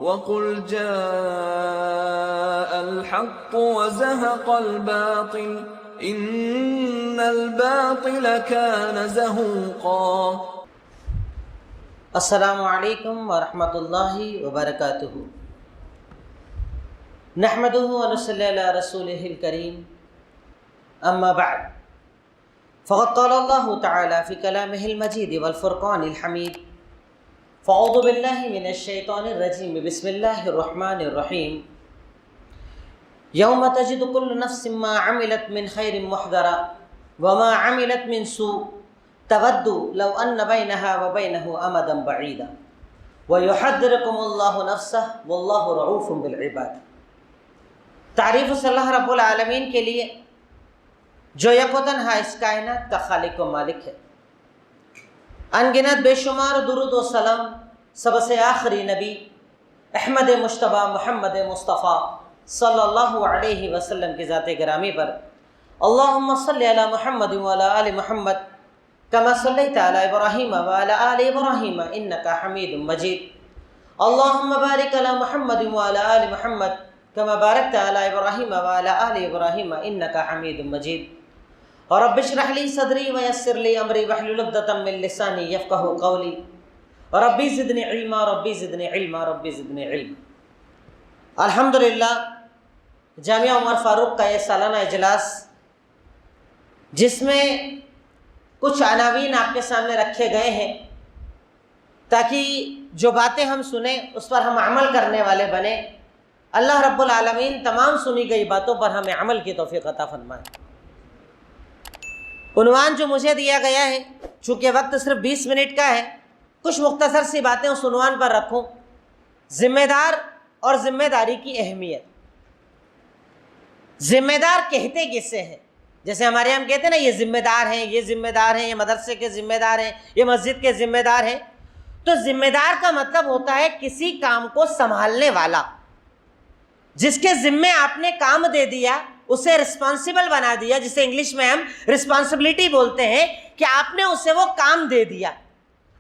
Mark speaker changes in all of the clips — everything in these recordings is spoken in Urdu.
Speaker 1: وَقُلْ جَاءَ الْحَقُّ وَزَهَقَ الْبَاطِلُ إِنَّ الْبَاطِلَ كَانَ زَهُوقًا۔
Speaker 2: السلام علیکم ورحمۃ اللہ وبرکاتہ۔ نحمدہ ونصلی علی رسولہ الکریم، اما بعد، فقد قال اللہ تعالی فی کلامہ المجید والفرقان الحمید، فاعوذ باللہ من الشیطان الرجیم، بسم اللہ الرحمن الرحیم۔ یوم تجد کل نفس ما عملت من خیر محضرا وما عملت من سوء تود لو ان بینہا وبینہ امدا بعیدا ویحذرکم اللہ نفسہ واللہ رعوف بالعباد۔ تعریف صلی اللہ رب العالمین کے لیے جو یک و تنہا اس کائنات کا خالق و مالک ہے۔ انگنت بے شمار درود و سلام سب سے آخری نبی احمد مجتبیٰ محمد مصطفیٰ صلی اللہ علیہ وسلم کی ذات گرامی پر اللہم صلی علی محمد وعلی آل محمد کما صلیت علی ابراہیم وعلی آل ابراہیم انکا حمید مجید، اللہم بارک علی محمد وعلی آل محمد کما بارکت علی ابراہیم وعلی آل ابراہیم انکا حمید مجید۔ رب اشرح لی صدری ویسر لی امری واحلل عقدۃ من لسانی یفقہوا قولی، ربی زدنی علما ربی زدنی علما ربی زدنی علما۔ الحمدللہ جامعہ عمر فاروق کا یہ سالانہ اجلاس، جس میں کچھ عناوین آپ کے سامنے رکھے گئے ہیں تاکہ جو باتیں ہم سنیں اس پر ہم عمل کرنے والے بنیں، اللہ رب العالمین تمام سنی گئی باتوں پر ہمیں عمل کی توفیق عطا فرمائے۔ عنوان جو مجھے دیا گیا ہے، چونکہ وقت صرف 20 منٹ کا ہے، کچھ مختصر سی باتیں اس عنوان پر رکھوں۔ ذمہ دار اور ذمہ داری کی اہمیت۔ ذمہ دار کہتے کسے ہیں؟ جیسے ہمارے یہاں ہم کہتے ہیں نا، یہ ذمہ دار ہیں، یہ ذمہ دار ہیں، یہ مدرسے کے ذمہ دار ہیں، یہ مسجد کے ذمہ دار ہیں۔ تو ذمہ دار کا مطلب ہوتا ہے کسی کام کو سنبھالنے والا، جس کے ذمے آپ نے کام دے دیا، اسے رسپانسیبل بنا دیا، جسے انگلش میں ہم رسپانسبلٹی بولتے ہیں، کہ آپ نے اسے وہ کام دے دیا۔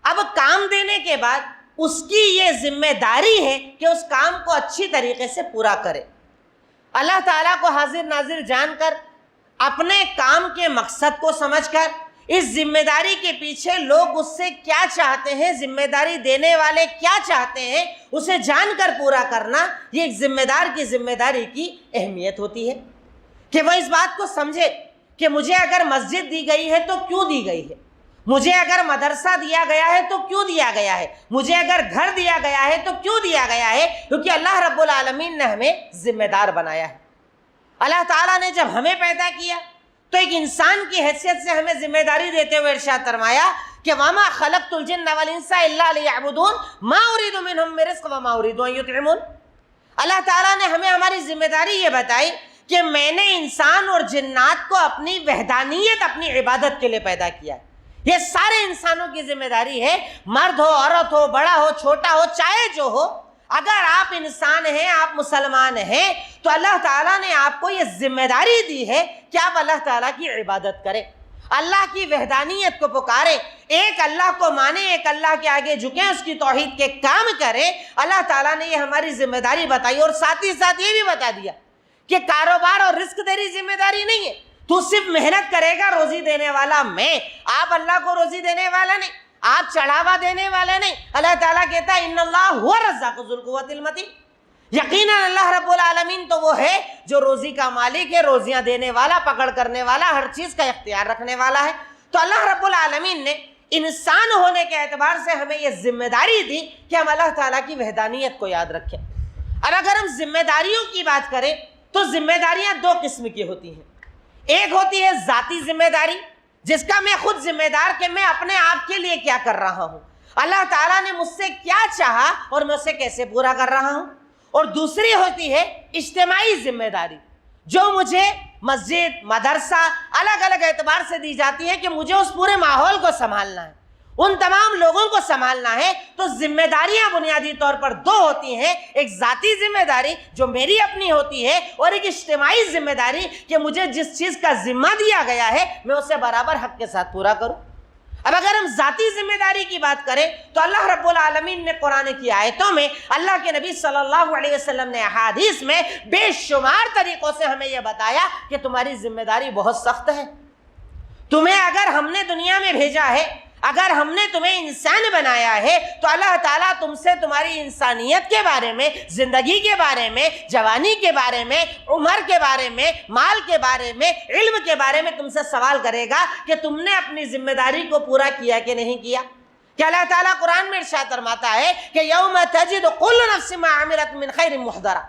Speaker 2: اب کام دینے کے بعد اس کی یہ ذمہ داری ہے کہ اس کام کو اچھی طریقے سے پورا کرے۔ اللہ تعالیٰ کو حاضر ناظر جان کر، اپنے کام کے مقصد کو سمجھ کر، اس ذمہ داری کے پیچھے لوگ اس سے کیا چاہتے ہیں، ذمہ داری دینے والے کیا چاہتے ہیں، اسے جان کر پورا کرنا، یہ ایک ذمہ دار کی ذمہ داری کی اہمیت ہوتی ہے کہ وہ اس بات کو سمجھے کہ مجھے اگر مسجد دی گئی ہے تو کیوں دی گئی ہے، مجھے اگر مدرسہ دیا گیا ہے تو کیوں دیا گیا ہے، مجھے اگر گھر دیا گیا ہے تو کیوں دیا گیا ہے، کیونکہ اللہ رب العالمین نے ہمیں ذمہ دار بنایا ہے۔ اللہ تعالیٰ نے جب ہمیں پیدا کیا تو ایک انسان کی حیثیت سے ہمیں ذمہ داری دیتے ہوئے ارشاد فرمایا کہ وَمَا خَلَقْتُ الْجِنَّ وَالْإِنسَ إِلَّا لِيَعْبُدُونَ مَا أُرِيدُ مِنْهُمْ مِنْ رِزْقٍ وَمَا أُرِيدُ أَنْ يُطْعِمُونَ۔ اللہ تعالیٰ نے ہمیں ہماری ذمہ داری یہ بتائی کہ میں نے انسان اور جنات کو اپنی وحدانیت، اپنی عبادت کے لیے پیدا کیا ہے۔ یہ سارے انسانوں کی ذمہ داری ہے، مرد ہو، عورت ہو، بڑا ہو، چھوٹا ہو، چاہے جو ہو، اگر آپ انسان ہیں، آپ مسلمان ہیں، تو اللہ تعالیٰ نے آپ کو یہ ذمہ داری دی ہے کہ آپ اللہ تعالیٰ کی عبادت کریں، اللہ کی وحدانیت کو پکاریں، ایک اللہ کو مانیں، ایک اللہ کے آگے جھکیں، اس کی توحید کے کام کریں۔ اللہ تعالیٰ نے یہ ہماری ذمہ داری بتائی، اور ساتھ ہی ساتھ یہ بھی بتا دیا کہ کاروبار اور رزق تیری ذمہ داری نہیں ہے، تو صرف محنت کرے گا، روزی دینے والا میں، آپ اللہ کو روزی دینے والا نہیں، آپ چڑھاوا دینے والے نہیں۔ اللہ تعالیٰ کہتا ہے ان اللہ هو الرزاق ذو القوۃ المتین، یقیناً اللہ رب العالمین تو وہ ہے جو روزی کا مالک ہے، روزیاں دینے والا، پکڑ کرنے والا، ہر چیز کا اختیار رکھنے والا ہے۔ تو اللہ رب العالمین نے انسان ہونے کے اعتبار سے ہمیں یہ ذمہ داری دی کہ ہم اللہ تعالیٰ کی وحدانیت کو یاد رکھیں۔ اور اگر ہم ذمہ داریوں کی بات کریں تو ذمہ داریاں دو قسم کی ہوتی ہیں۔ ایک ہوتی ہے ذاتی ذمہ داری، جس کا میں خود ذمہ دار کہ میں اپنے آپ کے لیے کیا کر رہا ہوں، اللہ تعالیٰ نے مجھ سے کیا چاہا اور میں اسے کیسے پورا کر رہا ہوں۔ اور دوسری ہوتی ہے اجتماعی ذمہ داری، جو مجھے مسجد، مدرسہ، الگ الگ اعتبار سے دی جاتی ہے کہ مجھے اس پورے ماحول کو سنبھالنا ہے، ان تمام لوگوں کو سنبھالنا ہے۔ تو ذمہ داریاں بنیادی طور پر دو ہوتی ہیں، ایک ذاتی ذمہ داری جو میری اپنی ہوتی ہے، اور ایک اجتماعی ذمہ داری کہ مجھے جس چیز کا ذمہ دیا گیا ہے میں اسے برابر حق کے ساتھ پورا کروں۔ اب اگر ہم ذاتی ذمہ داری کی بات کریں تو اللہ رب العالمین نے قرآن کی آیتوں میں، اللہ کے نبی صلی اللہ علیہ وسلم نے احادیث میں بے شمار طریقوں سے ہمیں یہ بتایا کہ تمہاری ذمہ داری بہت سخت ہے۔ تمہیں اگر ہم نے دنیا میں بھیجا ہے، اگر ہم نے تمہیں انسان بنایا ہے، تو اللہ تعالیٰ تم سے تمہاری انسانیت کے بارے میں، زندگی کے بارے میں، جوانی کے بارے میں، عمر کے بارے میں، مال کے بارے میں، علم کے بارے میں تم سے سوال کرے گا کہ تم نے اپنی ذمہ داری کو پورا کیا کہ نہیں کیا۔ کہ اللہ تعالیٰ قرآن میں ارشاد فرماتا ہے کہ یوم تجد کل نفس ما عملت من خیر محضرہ،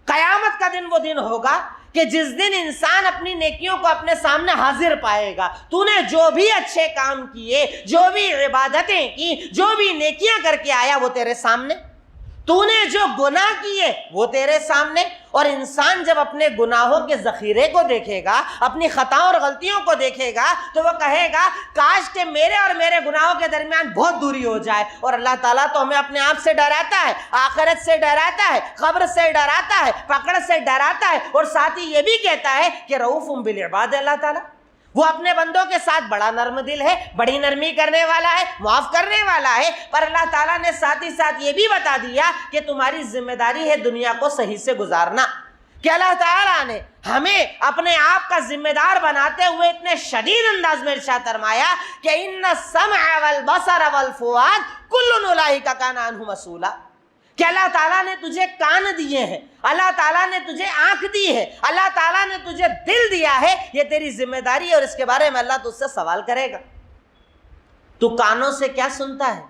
Speaker 2: قیامت کا دن وہ دن ہوگا کہ جس دن انسان اپنی نیکیوں کو اپنے سامنے حاضر پائے گا۔ تو نے جو بھی اچھے کام کیے، جو بھی عبادتیں کی، جو بھی نیکیاں کر کے آیا وہ تیرے سامنے، تو نے جو گناہ کیے وہ تیرے سامنے۔ اور انسان جب اپنے گناہوں کے ذخیرے کو دیکھے گا، اپنی خطاؤں اور غلطیوں کو دیکھے گا، تو وہ کہے گا کاش کہ میرے اور میرے گناہوں کے درمیان بہت دوری ہو جائے۔ اور اللہ تعالیٰ تو ہمیں اپنے آپ سے ڈراتا ہے، آخرت سے ڈراتا ہے، قبر سے ڈراتا ہے، پکڑ سے ڈراتا ہے، اور ساتھ ہی یہ بھی کہتا ہے کہ رؤوف بالعباد، اللہ تعالیٰ وہ اپنے بندوں کے ساتھ بڑا نرم دل ہے، بڑی نرمی کرنے والا ہے، معاف کرنے والا ہے۔ پر اللہ تعالیٰ نے ساتھ ہی ساتھ یہ بھی بتا دیا کہ تمہاری ذمہ داری ہے دنیا کو صحیح سے گزارنا۔ کہ اللہ تعالیٰ نے ہمیں اپنے آپ کا ذمہ دار بناتے ہوئے اتنے شدید انداز میں ارشاد فرمایا کہ ان السمع والبصر والفؤاد کل اولئک کان عنہ مسئولا، کہ اللہ تعالیٰ نے تجھے کان دیے ہیں، اللہ تعالیٰ نے تجھے آنکھ دی ہے، اللہ تعالیٰ نے تجھے دل دیا ہے، یہ تیری ذمہ داری ہے اور اس کے بارے میں اللہ تجھ سے سوال کرے گا۔ تو کانوں سے کیا سنتا ہے،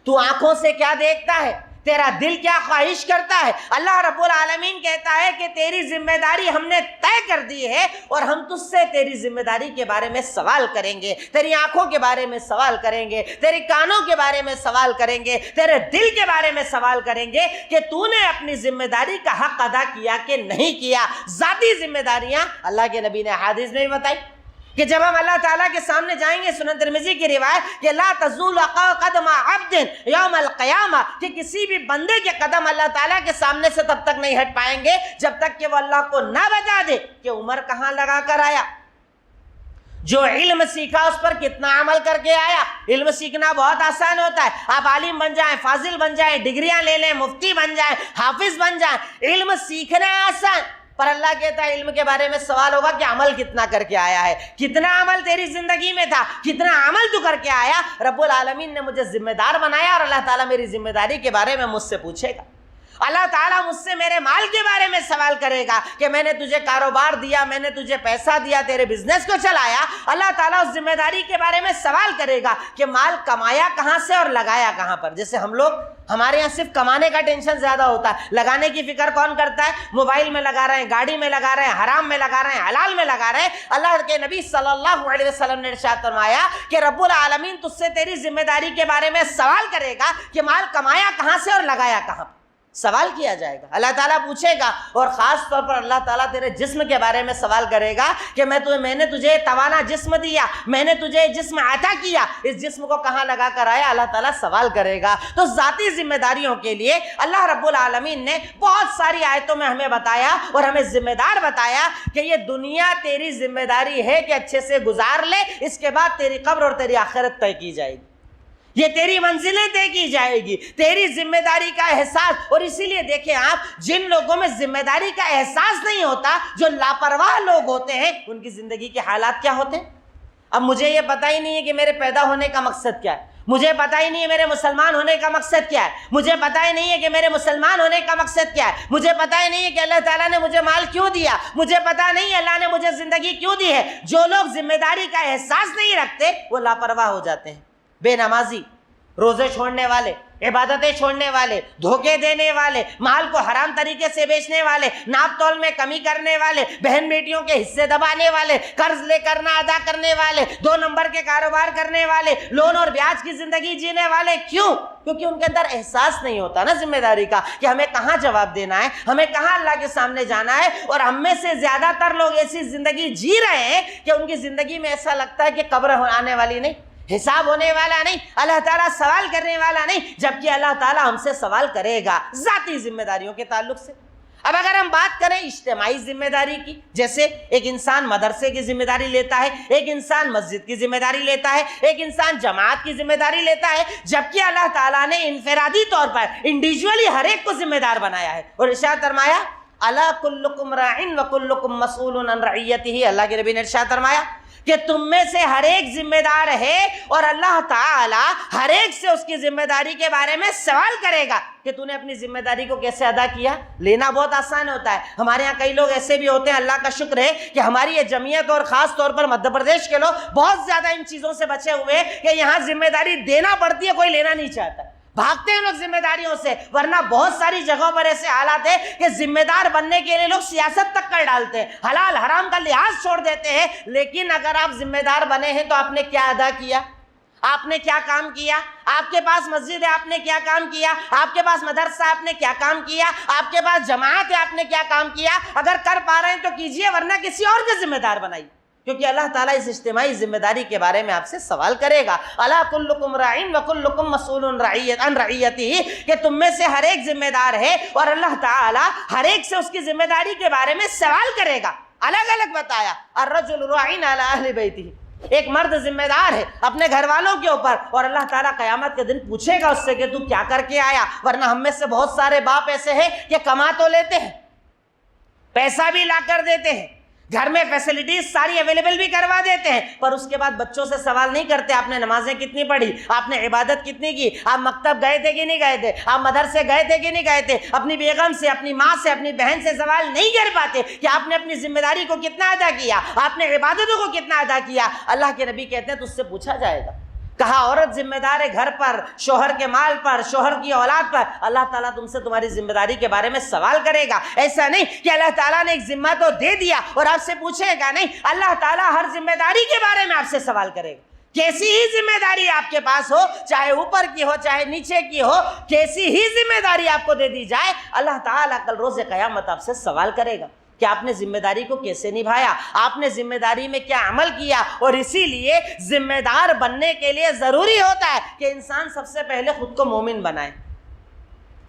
Speaker 2: تو آنکھوں سے کیا دیکھتا ہے، تیرا دل کیا خواہش کرتا ہے؟ اللہ رب العالمین کہتا ہے کہ تیری ذمہ داری ہم نے طے کر دی ہے اور ہم تجھ سے تیری ذمہ داری کے بارے میں سوال کریں گے، تیری آنکھوں کے بارے میں سوال کریں گے، تیری کانوں کے بارے میں سوال کریں گے، تیرے دل کے بارے میں سوال کریں گے کہ تو نے اپنی ذمہ داری کا حق ادا کیا کہ نہیں کیا۔ ذاتی ذمہ داریاں اللہ کے نبی نے حدیث میں بھی بتائی کہ جب ہم اللہ تعالیٰ کے سامنے جائیں گے، سنن ترمذی کی روایت کہ لا تزول قدم عبد یوم القیامہ، کہ کسی بھی بندے کے قدم اللہ تعالیٰ کے سامنے سے تب تک نہیں ہٹ پائیں گے جب تک کہ وہ اللہ کو نہ بتا دے کہ عمر کہاں لگا کر آیا، جو علم سیکھا اس پر کتنا عمل کر کے آیا۔ علم سیکھنا بہت آسان ہوتا ہے، آپ عالم بن جائیں، فاضل بن جائیں، ڈگریاں لے لیں، مفتی بن جائیں، حافظ بن جائیں، علم سیکھنا آسان، پر اللہ کہتا ہے علم کے بارے میں سوال ہوگا کہ عمل کتنا کر کے آیا ہے، کتنا عمل تیری زندگی میں تھا، کتنا عمل تو کر کے آیا۔ رب العالمین نے مجھے ذمہ دار بنایا اور اللہ تعالیٰ میری ذمہ داری کے بارے میں مجھ سے پوچھے گا۔ اللہ تعالیٰ مجھ سے میرے مال کے بارے میں سوال کرے گا کہ میں نے تجھے کاروبار دیا، میں نے تجھے پیسہ دیا، تیرے بزنس کو چلایا۔ اللہ تعالیٰ اس ذمہ داری کے بارے میں سوال کرے گا کہ مال کمایا کہاں سے اور لگایا کہاں پر۔ جیسے ہمارے یہاں صرف کمانے کا ٹینشن زیادہ ہوتا ہے، لگانے کی فکر کون کرتا ہے؟ موبائل میں لگا رہے ہیں، گاڑی میں لگا رہے ہیں، حرام میں لگا رہے ہیں، حلال میں لگا رہے ہیں۔ اللہ کے نبی صلی اللہ علیہ وسلم نے ارشاد فرمایا کہ رب العالمین تجھ سے تیری ذمہ داری کے بارے میں سوال کرے گا کہ مال کمایا کہاں سے اور لگایا کہاں پر۔ سوال کیا جائے گا، اللہ تعالیٰ پوچھے گا، اور خاص طور پر اللہ تعالیٰ تیرے جسم کے بارے میں سوال کرے گا کہ میں نے تجھے توانا جسم دیا، میں نے تجھے جسم عطا کیا، اس جسم کو کہاں لگا کر آیا، اللہ تعالیٰ سوال کرے گا۔ تو ذاتی ذمہ داریوں کے لیے اللہ رب العالمین نے بہت ساری آیتوں میں ہمیں بتایا اور ہمیں ذمہ دار بتایا کہ یہ دنیا تیری ذمہ داری ہے کہ اچھے سے گزار لے، اس کے بعد تیری قبر اور تیری آخرت طے کی جائے گی، یہ تیری منزلیں طے کی جائے گی، تیری ذمہ داری کا احساس۔ اور اسی لیے دیکھیں آپ، جن لوگوں میں ذمہ داری کا احساس نہیں ہوتا، جو لاپرواہ لوگ ہوتے ہیں، ان کی زندگی کے حالات کیا ہوتے ہیں؟ اب مجھے یہ پتہ ہی نہیں ہے کہ میرے پیدا ہونے کا مقصد کیا ہے، مجھے پتہ ہی نہیں ہے میرے مسلمان ہونے کا مقصد کیا ہے، مجھے پتہ ہی نہیں ہے کہ میرے مسلمان ہونے کا مقصد کیا ہے، مجھے پتہ ہی نہیں ہے کہ اللہ تعالیٰ نے مجھے مال کیوں دیا، مجھے پتہ نہیں ہے اللہ نے مجھے زندگی کیوں دی ہے۔ جو لوگ ذمہ داری کا احساس نہیں رکھتے وہ لاپرواہ ہو جاتے ہیں، بے نمازی، روزے چھوڑنے والے، عبادتیں چھوڑنے والے، دھوکے دینے والے، مال کو حرام طریقے سے بیچنے والے، ناپ تول میں کمی کرنے والے، بہن بیٹیوں کے حصے دبانے والے، قرض لے کر نہ ادا کرنے والے، 2 نمبر کے کاروبار کرنے والے، لون اور بیاج کی زندگی جینے والے۔ کیوں؟ کیونکہ ان کے اندر احساس نہیں ہوتا نا ذمہ داری کا کہ ہمیں کہاں جواب دینا ہے، ہمیں کہاں اللہ کے سامنے جانا ہے۔ اور ہم میں سے زیادہ تر لوگ ایسی زندگی جی رہے ہیں کہ ان کی زندگی میں ایسا لگتا ہے کہ قبر آنے والی نہیں، حساب ہونے والا نہیں، اللہ تعالیٰ سوال کرنے والا نہیں، جبکہ اللہ تعالیٰ ہم سے سوال کرے گا ذاتی ذمہ داریوں کے تعلق سے۔ اب اگر ہم بات کریں اجتماعی ذمہ داری کی، جیسے ایک انسان مدرسے کی ذمہ داری لیتا ہے، ایک انسان مسجد کی ذمہ داری لیتا ہے، ایک انسان جماعت کی ذمہ داری لیتا ہے، جبکہ اللہ تعالیٰ نے انفرادی طور پر انڈیویجولی ہر ایک کو ذمہ دار بنایا ہے، اور ارشاد فرمایا الا کلکم راع وکلکم مسئول عن رعیتہ، اللہ کے نبی نے ارشاد فرمایا کہ تم میں سے ہر ایک ذمہ دار ہے اور اللہ تعالی ہر ایک سے اس کی ذمہ داری کے بارے میں سوال کرے گا کہ تو نے اپنی ذمہ داری کو کیسے ادا کیا۔ لینا بہت آسان ہوتا ہے، ہمارے ہاں کئی لوگ ایسے بھی ہوتے ہیں، اللہ کا شکر ہے کہ ہماری یہ جمعیت اور خاص طور پر مدھیہ پردیش کے لوگ بہت زیادہ ان چیزوں سے بچے ہوئے کہ یہاں ذمہ داری دینا پڑتی ہے، کوئی لینا نہیں چاہتا، بھاگتے ہیں لوگ ذمہ داریوں سے، ورنہ بہت ساری جگہوں پر ایسے حالات ہیں کہ ذمہ دار بننے کے لیے لوگ سیاست تک کر ڈالتے ہیں، حلال حرام کا لحاظ چھوڑ دیتے ہیں، لیکن اگر آپ ذمہ دار بنے ہیں تو آپ نے کیا ادا کیا، آپ نے کیا کام کیا؟ آپ کے پاس مسجد ہے، آپ نے کیا کام کیا؟ آپ کے پاس مدرسہ، آپ نے کیا کام کیا؟ آپ کے پاس جماعت ہے، آپ نے کیا کام کیا؟ اگر کر پا رہے ہیں تو کیجئے، ورنہ کسی اور کے ذمہ دار بنائیے، کیونکہ اللہ تعالیٰ اس اجتماعی ذمہ داری کے بارے میں آپ سے سوال کرے گا۔ الا کلکم راع وکلکم مسئول عن رعیتہ، کہ تم میں سے ہر ایک ذمہ دار ہے اور اللہ تعالیٰ ہر ایک سے اس کی ذمہ داری کے بارے میں سوال کرے گا۔ الگ الگ بتایا، الرجل راع علی اہل بیتہ، ایک مرد ذمہ دار ہے اپنے گھر والوں کے اوپر، اور اللہ تعالیٰ قیامت کے دن پوچھے گا اس سے کہ تو کیا کر کے آیا۔ ورنہ ہم میں سے بہت سارے باپ ایسے ہیں کہ کما تو لیتے ہیں، پیسہ بھی لا کر دیتے ہیں، گھر میں فیسلٹیز ساری اویلیبل بھی کروا دیتے ہیں، پر اس کے بعد بچوں سے سوال نہیں کرتے آپ نے نمازیں کتنی پڑھی، آپ نے عبادت کتنی کی، آپ مکتب گئے تھے کہ نہیں گئے تھے، آپ مدرسے گئے تھے کہ نہیں گئے تھے۔ اپنی بیگم سے، اپنی ماں سے، اپنی بہن سے سوال نہیں کر پاتے کہ آپ نے اپنی ذمہ داری کو کتنا ادا کیا، آپ نے عبادتوں کو کتنا ادا کیا۔ اللہ کے نبی کہتے ہیں تو اس سے پوچھا جائے گا۔ کہا عورت ذمہ دار ہے گھر پر، شوہر کے مال پر، شوہر کی اولاد پر، اللہ تعالیٰ تم سے تمہاری ذمہ داری کے بارے میں سوال کرے گا۔ ایسا نہیں کہ اللہ تعالیٰ نے ایک ذمہ تو دے دیا اور آپ سے پوچھے گا نہیں، اللہ تعالیٰ ہر ذمہ داری کے بارے میں آپ سے سوال کرے گا۔ کیسی ہی ذمہ داری آپ کے پاس ہو، چاہے اوپر کی ہو چاہے نیچے کی ہو، کیسی ہی ذمہ داری آپ کو دے دی جائے، اللہ تعالیٰ کل روز قیامت آپ سے سوال کرے گا کہ آپ نے ذمہ داری کو کیسے نبھایا، آپ نے ذمہ داری میں کیا عمل کیا۔ اور اسی لیے ذمہ دار بننے کے لیے ضروری ہوتا ہے کہ انسان سب سے پہلے خود کو مومن بنائے،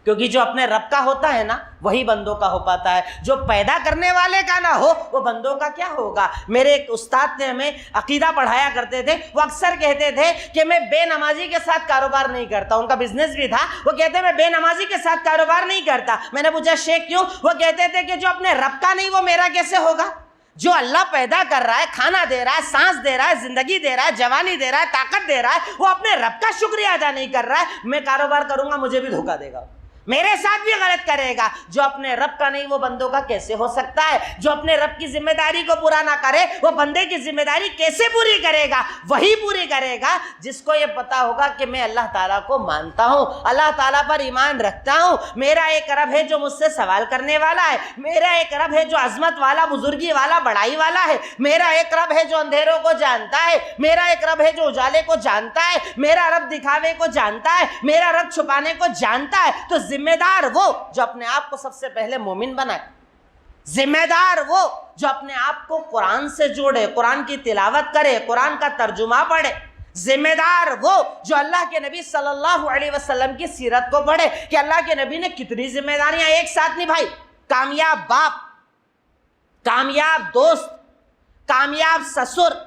Speaker 2: کیونکہ جو اپنے رب کا ہوتا ہے نا وہی بندوں کا ہو پاتا ہے، جو پیدا کرنے والے کا نہ ہو وہ بندوں کا کیا ہوگا۔ میرے ایک استاد نے ہمیں عقیدہ پڑھایا کرتے تھے، وہ اکثر کہتے تھے کہ میں بے نمازی کے ساتھ کاروبار نہیں کرتا، ان کا بزنس بھی تھا، وہ کہتے میں بے نمازی کے ساتھ کاروبار نہیں کرتا۔ میں نے پوچھا شیخ کیوں؟ وہ کہتے تھے کہ جو اپنے رب کا نہیں وہ میرا کیسے ہوگا۔ جو اللہ پیدا کر رہا ہے، کھانا دے رہا ہے، سانس دے رہا ہے، زندگی دے رہا ہے، جوانی دے رہا ہے، طاقت دے رہا ہے، وہ اپنے رب کا شکریہ ادا نہیں کر رہا ہے، میں کاروبار کروں گا مجھے بھی دھوکہ دے گا، میرے ساتھ بھی غلط کرے گا۔ جو اپنے رب کا نہیں وہ بندوں کا کیسے ہو سکتا ہے؟ جو اپنے رب کی ذمہ داری کو پورا نہ کرے وہ بندے کی ذمہ داری کیسے پوری کرے گا؟ وہی پوری کرے گا جس کو یہ پتا ہوگا کہ میں اللہ تعالیٰ کو مانتا ہوں، اللہ تعالیٰ پر ایمان رکھتا ہوں، میرا ایک رب ہے جو مجھ سے سوال کرنے والا ہے، میرا ایک رب ہے جو عظمت والا، بزرگی والا، بڑائی والا ہے، میرا ایک رب ہے جو اندھیروں کو جانتا ہے، میرا ایک رب ہے جو اجالے کو جانتا ہے، میرا رب دکھاوے کو جانتا ہے، میرا رب چھپانے کو جانتا ہے۔ تو ذمہ دار وہ جو اپنے آپ کو سب سے پہلے مومن بنائے، ذمہ دار وہ جو اپنے آپ کو قرآن سے جوڑے، قرآن کی تلاوت کرے، قرآن کا ترجمہ پڑھے، ذمہ دار وہ جو اللہ کے نبی صلی اللہ علیہ وسلم کی سیرت کو پڑھے کہ اللہ کے نبی نے کتنی ذمہ داریاں ایک ساتھ نبھائی۔ کامیاب باپ، کامیاب دوست، کامیاب سسر،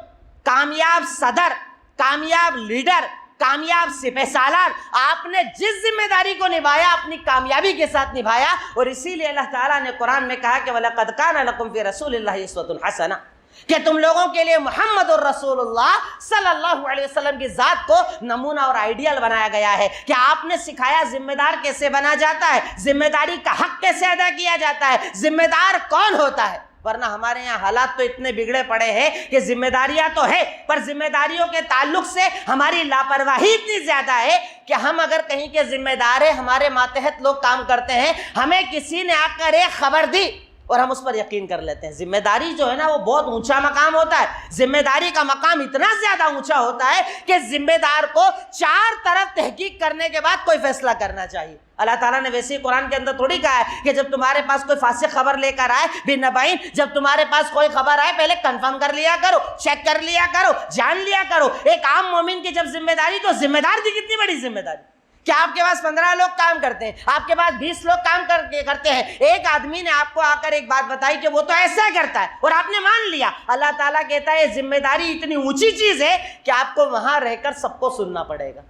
Speaker 2: کامیاب صدر، کامیاب لیڈر، کامیاب سپہ سالار، آپ نے جس ذمہ داری کو نبھایا اپنی کامیابی کے ساتھ نبھایا، اور اسی لیے اللہ تعالیٰ نے قرآن میں کہا کہ وَلَقَدْ كَانَ لَكُمْ فِي رَسُولِ اللَّهِ أُسْوَةٌ حَسَنَةٌ، کہ تم لوگوں کے لیے محمد الرسول اللہ صلی اللہ علیہ وسلم کی ذات کو نمونہ اور آئیڈیل بنایا گیا ہے کہ آپ نے سکھایا ذمہ دار کیسے بنا جاتا ہے، ذمہ داری کا حق کیسے ادا کیا جاتا ہے، ذمہ دار کون ہوتا ہے۔ ورنہ ہمارے یہاں حالات تو اتنے بگڑے پڑے ہیں کہ ذمہ داریاں تو ہے، پر ذمہ داریوں کے تعلق سے ہماری لاپرواہی اتنی زیادہ ہے کہ ہم اگر کہیں کے ذمہ دار ہیں، ہمارے ماتحت لوگ کام کرتے ہیں، ہمیں کسی نے آ کر ایک خبر دی اور ہم اس پر یقین کر لیتے ہیں۔ ذمہ داری جو ہے نا وہ بہت اونچا مقام ہوتا ہے، ذمہ داری کا مقام اتنا زیادہ اونچا ہوتا ہے کہ ذمہ دار کو چار طرف تحقیق کرنے کے بعد کوئی فیصلہ کرنا چاہیے۔ اللہ تعالیٰ نے ویسے ہی قرآن کے اندر تھوڑی کہا ہے کہ جب تمہارے پاس کوئی فاسق خبر لے کر آئے بِنَبَإٍ، جب تمہارے پاس کوئی خبر آئے پہلے کنفرم کر لیا کرو، چیک کر لیا کرو، جان لیا کرو۔ ایک عام مومن کی جب ذمہ داری، تو ذمہ دار کی کتنی بڑی ذمہ داری کہ آپ کے پاس 15 لوگ کام کرتے ہیں, آپ کے پاس 20 لوگ کام کرتے ہیں, ایک آدمی نے آپ کو آ کر ایک بات بتائی کہ وہ تو ایسا کرتا ہے اور آپ نے مان لیا. اللہ تعالیٰ کہتا ہے یہ ذمہ داری اتنی اونچی چیز ہے کہ آپ کو وہاں رہ کر سب کو سننا پڑے گا,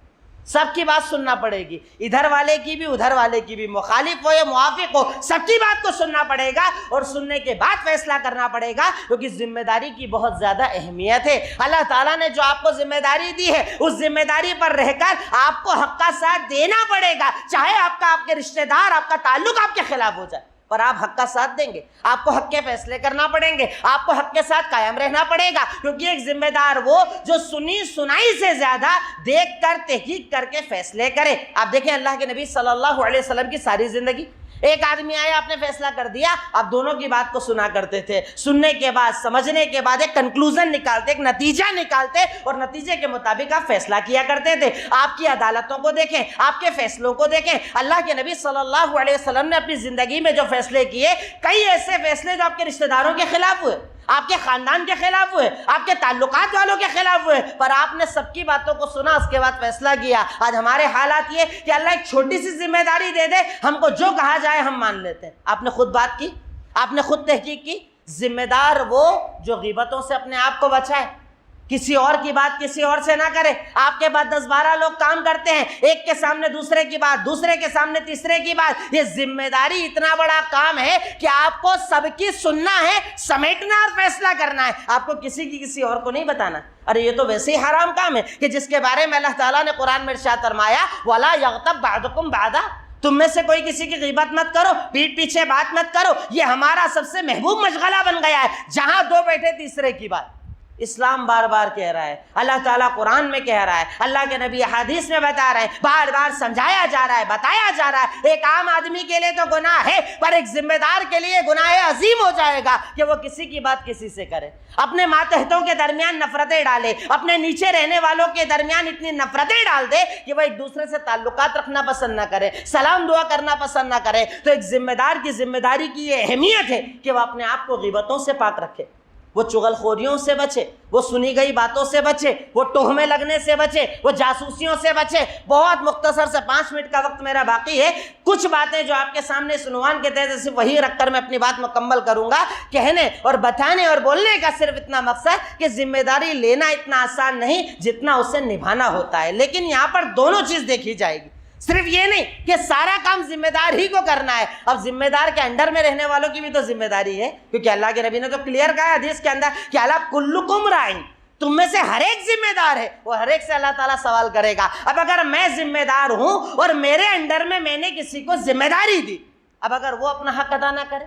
Speaker 2: سب کی بات سننا پڑے گی, ادھر والے کی بھی ادھر والے کی بھی, مخالف ہو یا موافق ہو سب کی بات کو سننا پڑے گا اور سننے کے بعد فیصلہ کرنا پڑے گا, کیونکہ ذمہ داری کی بہت زیادہ اہمیت ہے. اللہ تعالیٰ نے جو آپ کو ذمہ داری دی ہے اس ذمہ داری پر رہ کر آپ کو حق کا ساتھ دینا پڑے گا, چاہے آپ کے رشتہ دار, آپ کا تعلق آپ کے خلاف ہو جائے, پر آپ حق کا ساتھ دیں گے, آپ کو حق کے فیصلے کرنا پڑیں گے, آپ کو حق کے ساتھ قائم رہنا پڑے گا, کیونکہ ایک ذمہ دار وہ جو سنی سنائی سے زیادہ دیکھ کر تحقیق کر کے فیصلے کرے. آپ دیکھیں اللہ کے نبی صلی اللہ علیہ وسلم کی ساری زندگی, ایک آدمی آیا, آپ نے فیصلہ کر دیا, آپ دونوں کی بات کو سنا کرتے تھے, سننے کے بعد سمجھنے کے بعد ایک کنکلوژن نکالتے, ایک نتیجہ نکالتے اور نتیجے کے مطابق آپ فیصلہ کیا کرتے تھے. آپ کی عدالتوں کو دیکھیں, آپ کے فیصلوں کو دیکھیں. اللہ کے نبی صلی اللہ علیہ وسلم نے اپنی زندگی میں جو فیصلے کیے, کئی ایسے فیصلے جو آپ کے رشتہ داروں کے خلاف ہوئے, آپ کے خاندان کے خلاف ہوئے, آپ کے تعلقات والوں کے خلاف ہوئے, پر آپ نے سب کی باتوں کو سنا, اس کے بعد فیصلہ کیا. آج ہمارے حالات یہ کہ اللہ ایک چھوٹی سی ذمہ داری دے دے, ہم کو جو کہا جائے ہم مان لیتے ہیں. آپ نے خود بات کی, آپ نے خود تحقیق کی. ذمہ دار وہ جو غیبتوں سے اپنے آپ کو بچائے, کسی اور کی بات کسی اور سے نہ کرے. آپ کے بعد 10-12 لوگ کام کرتے ہیں, ایک کے سامنے دوسرے کی بات, دوسرے کے سامنے تیسرے کی بات. یہ ذمہ داری اتنا بڑا کام ہے کہ آپ کو سب کی سننا ہے, سمیٹنا اور فیصلہ کرنا ہے. آپ کو کسی کی کسی اور کو نہیں بتانا. ارے یہ تو ویسے ہی حرام کام ہے کہ جس کے بارے میں اللہ تعالیٰ نے قرآن میں ارشاد فرمایا وَلَا يَغْتَبْ بَعْضُكُمْ بَعْضًا, تم میں سے کوئی کسی کی غیبت مت کرو, پیٹھ پیچھے بات مت کرو. یہ ہمارا سب سے محبوب مشغلہ بن گیا ہے, جہاں دو بیٹھے تیسرے کی بات. اسلام بار بار کہہ رہا ہے, اللہ تعالیٰ قرآن میں کہہ رہا ہے, اللہ کے نبی حدیث میں بتا رہے ہیں, بار بار سمجھایا جا رہا ہے, بتایا جا رہا ہے. ایک عام آدمی کے لیے تو گناہ ہے, پر ایک ذمہ دار کے لیے گناہ عظیم ہو جائے گا کہ وہ کسی کی بات کسی سے کرے, اپنے ماتحتوں کے درمیان نفرتیں ڈالے, اپنے نیچے رہنے والوں کے درمیان اتنی نفرتیں ڈال دے کہ وہ ایک دوسرے سے تعلقات رکھنا پسند نہ کرے, سلام دعا کرنا پسند نہ کرے. تو ایک ذمہ دار کی ذمہ داری کی یہ اہمیت ہے کہ وہ اپنے آپ کو غیبتوں سے پاک رکھے, وہ چغل خوریوں سے بچے, وہ سنی گئی باتوں سے بچے, وہ تہمے لگنے سے بچے, وہ جاسوسیوں سے بچے. بہت مختصر سے 5 منٹ کا وقت میرا باقی ہے. کچھ باتیں جو آپ کے سامنے اس عنوان کے تحت صرف وہی رکھ کر میں اپنی بات مکمل کروں گا. کہنے اور بتانے اور بولنے کا صرف اتنا مقصد کہ ذمہ داری لینا اتنا آسان نہیں جتنا اسے نبھانا ہوتا ہے. لیکن یہاں پر دونوں چیز دیکھی جائے گی, صرف یہ نہیں کہ سارا کام ذمہ دار ہی کو کرنا ہے. اب ذمہ دار کے انڈر میں رہنے والوں کی بھی تو ذمہ داری ہے, کیونکہ اللہ کے نبی نے تو کلیئر کہا حدیث کے اندر کہ اللہ کلکم رائن, تم میں سے ہر ایک ذمہ دار ہے, اور ہر ایک سے اللہ تعالیٰ سوال کرے گا. اب اگر میں ذمہ دار ہوں اور میرے انڈر میں نے کسی کو ذمہ داری دی, اب اگر وہ اپنا حق ادا نہ کرے,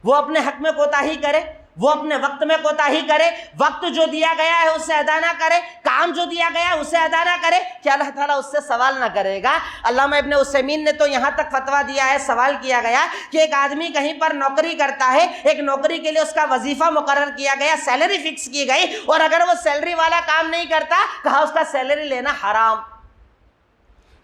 Speaker 2: وہ اپنے حق میں کوتاہی کرے, وہ اپنے وقت میں کوتاہی کرے, وقت جو دیا گیا ہے اسے ادا نہ کرے, کام جو دیا گیا ہے اسے ادا نہ کرے, کہ اللہ تعالیٰ اس سے سوال نہ کرے گا. علامہ ابن عثیمین نے تو یہاں تک فتویٰ دیا ہے, سوال کیا گیا کہ ایک آدمی کہیں پر نوکری کرتا ہے, ایک نوکری کے لیے اس کا وظیفہ مقرر کیا گیا, سیلری فکس کی گئی, اور اگر وہ سیلری والا کام نہیں کرتا, کہا اس کا سیلری لینا حرام,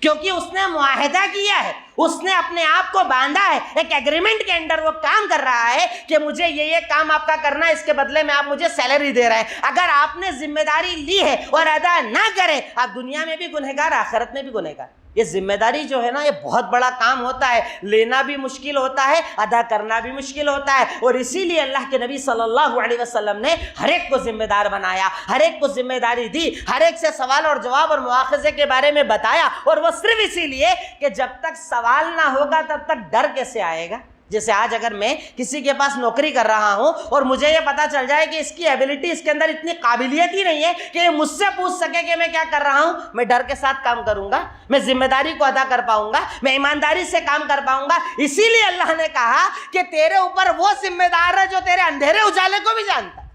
Speaker 2: کیونکہ اس نے معاہدہ کیا ہے, اس نے اپنے آپ کو باندھا ہے, ایک ایگریمنٹ کے اندر وہ کام کر رہا ہے کہ مجھے یہ کام آپ کا کرنا ہے, اس کے بدلے میں آپ مجھے سیلری دے رہے ہیں. اگر آپ نے ذمہ داری لی ہے اور ادا نہ کرے, آپ دنیا میں بھی گنہگار, آخرت میں بھی گنہگار. یہ ذمہ داری جو ہے نا, یہ بہت بڑا کام ہوتا ہے, لینا بھی مشکل ہوتا ہے, ادا کرنا بھی مشکل ہوتا ہے. اور اسی لیے اللہ کے نبی صلی اللہ علیہ وسلم نے ہر ایک کو ذمہ دار بنایا, ہر ایک کو ذمہ داری دی, ہر ایک سے سوال اور جواب اور مواخذے کے بارے میں بتایا. اور وہ صرف اسی لیے کہ جب تک سوال نہ ہوگا تب تک ڈر کیسے آئے گا. جیسے آج اگر میں کسی کے پاس نوکری کر رہا ہوں اور مجھے یہ پتا چل جائے کہ اس کی ایبلٹی, اس کے اندر اتنی قابلیت ہی نہیں ہے کہ یہ مجھ سے پوچھ سکے کہ میں کیا کر رہا ہوں, میں ڈر کے ساتھ کام کروں گا, میں ذمہ داری کو ادا کر پاؤں گا, میں ایمانداری سے کام کر پاؤں گا. اسی لیے اللہ نے کہا کہ تیرے اوپر وہ ذمہ دار ہے جو تیرے اندھیرے اجالے کو بھی جانتا ہے,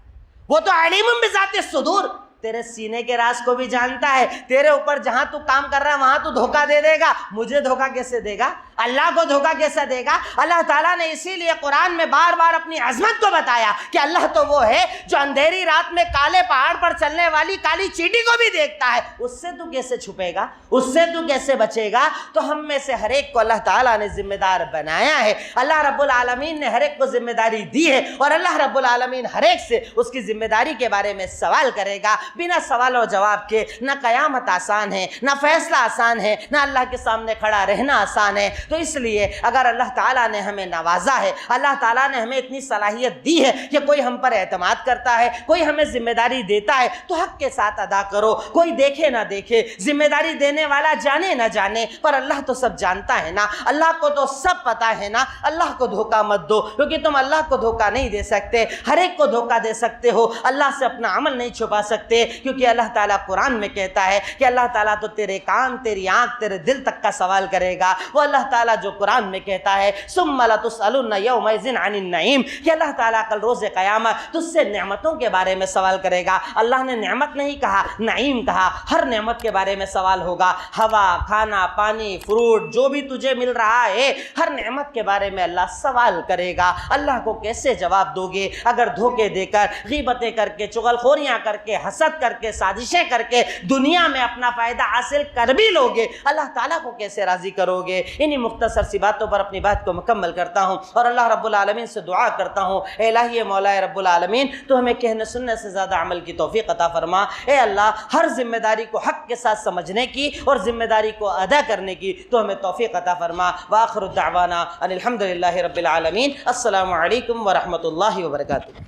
Speaker 2: وہ تو علیم بذات الصدور, تیرے سینے کے راز کو بھی جانتا ہے. تیرے اوپر جہاں تو کام کر رہا ہے وہاں تو دھوکہ دے دے گا, مجھے دھوکہ کیسے دے گا, اللہ کو دھوکہ کیسے دے گا. اللہ تعالیٰ نے اسی لیے قرآن میں بار بار اپنی عظمت کو بتایا کہ اللہ تو وہ ہے جو اندھیری رات میں کالے پہاڑ پر چلنے والی کالی چیٹی کو بھی دیکھتا ہے. اس سے تو کیسے چھپے گا, اس سے تو کیسے بچے گا. تو ہم میں سے ہر ایک کو اللہ تعالیٰ نے ذمہ دار بنایا ہے. اللہ رب العالمین نے ہر ایک کو ذمہ داری دی ہے, اور اللہ رب العالمین ہر ایک سے اس کی ذمہ داری کے بارے میں سوال کرے گا. بنا سوال و جواب کے. نہ قیامت آسان ہے، نہ فیصلہ آسان ہے، نہ اللہ کے سامنے کھڑا رہنا آسان ہے. تو اس لیے اگر اللہ تعالیٰ نے ہمیں نوازا ہے، اللہ تعالیٰ نے ہمیں اتنی صلاحیت دی ہے کہ کوئی ہم پر اعتماد کرتا ہے، کوئی ہمیں ذمہ داری دیتا ہے، تو حق کے ساتھ ادا کرو. کوئی دیکھے نہ دیکھے، ذمہ داری دینے والا جانے نہ جانے، پر اللہ تو سب جانتا ہے نا، اللہ کو تو سب پتا ہے نا. اللہ کو دھوکہ مت دو، کیونکہ تم اللہ کو دھوکہ نہیں دے سکتے. ہر ایک کو دھوکہ دے سکتے ہو، اللہ سے اپنا عمل نہیں چھپا سکتے، کیونکہ اللہ تعالیٰ قرآن میں کہتا ہے کہ اللہ تعالیٰ تو تیرے کان، تیری آنکھ، تیرے دل تک کا سوال کرے گا. وہ اللہ تعالیٰ جو قرآن میں کہتا ہے ثم لتسألن یومئذ عن النعیم، کہ اللہ تعالیٰ کل روز قیامت تجھ سے نعمتوں کے بارے میں سوال کرے گا. اللہ نے نعمت نہیں کہا، نعیم کہا. ہر نعمت کے بارے میں سوال ہوگا. ہوا، کھانا، پانی، فروٹ، جو بھی تجھے مل رہا ہے، ہر نعمت کے بارے میں اللہ سوال کرے گا. اللہ کو کیسے جواب دو گے اگر دھوکے دے کر، غیبتیں کر کے، چغلخوریاں کر کے، حسد کر کے، سازشیں کر کے دنیا میں اپنا فائدہ حاصل کر بھی لوگے؟ اللہ تعالیٰ کو کیسے راضی کرو گے؟ انہی مختصر سی باتوں پر اپنی بات کو مکمل کرتا ہوں اور اللہ رب العالمین سے دعا کرتا ہوں، اے الہی مولا رب العالمین، تو ہمیں کہنے سننے سے زیادہ عمل کی توفیق عطا فرما. اے اللہ، ہر ذمہ داری کو حق کے ساتھ سمجھنے کی اور ذمہ داری کو ادا کرنے کی تو ہمیں توفیق عطا فرما. وآخر دعوانا ان الحمدللہ رب العالمین. السلام علیکم ورحمۃ اللہ وبرکاتہ.